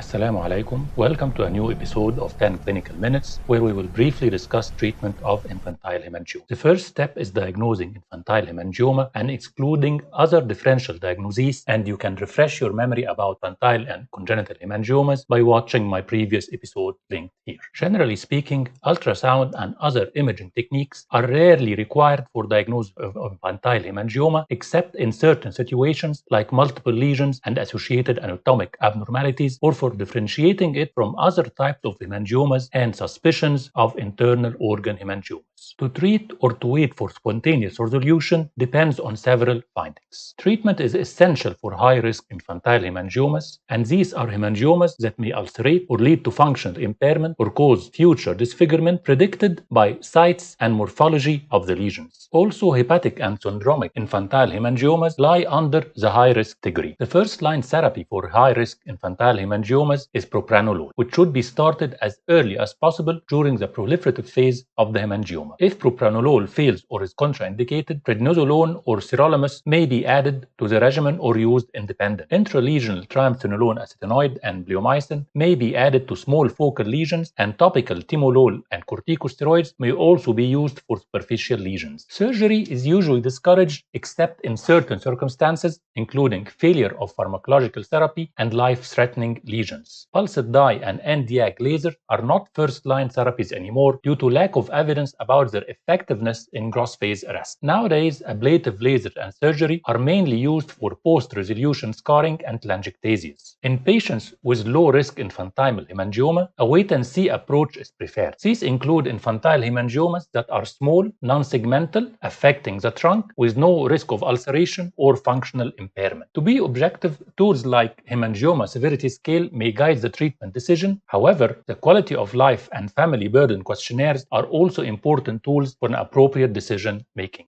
Assalamu alaikum. Welcome to a new episode of 10 Clinical Minutes, where we will briefly discuss treatment of infantile hemangioma. The first step is diagnosing infantile hemangioma and excluding other differential diagnoses, and you can refresh your memory about infantile and congenital hemangiomas by watching my previous episode linked here. Generally speaking, ultrasound and other imaging techniques are rarely required for diagnosis of infantile hemangioma, except in certain situations like multiple lesions and associated anatomic abnormalities, or for differentiating it from other types of hemangiomas and suspicions of internal organ hemangiomas. To treat or to wait for spontaneous resolution depends on several findings. Treatment is essential for high-risk infantile hemangiomas, and these are hemangiomas that may ulcerate or lead to functional impairment or cause future disfigurement predicted by sites and morphology of the lesions. Also, hepatic and syndromic infantile hemangiomas lie under the high-risk category. The first-line therapy for high-risk infantile hemangiomas is propranolol, which should be started as early as possible during the proliferative phase of the hemangioma. If propranolol fails or is contraindicated, prednisolone or sirolimus may be added to the regimen or used independently. Intralesional triamcinolone acetinoid and bleomycin may be added to small focal lesions, and topical timolol and corticosteroids may also be used for superficial lesions. Surgery is usually discouraged except in certain circumstances, including failure of pharmacological therapy and life-threatening lesions. Pulsed dye and Nd:YAG laser are not first-line therapies anymore due to lack of evidence about their effectiveness in gross-phase arrest. Nowadays, ablative laser and surgery are mainly used for post-resolution scarring and telangiectasias. In patients with low-risk infantile hemangioma, a wait-and-see approach is preferred. These include infantile hemangiomas that are small, non-segmental, affecting the trunk, with no risk of ulceration or functional impairment. To be objective, tools like hemangioma severity scale may guide the treatment decision. However, the quality of life and family burden questionnaires are also important tools for an appropriate decision making.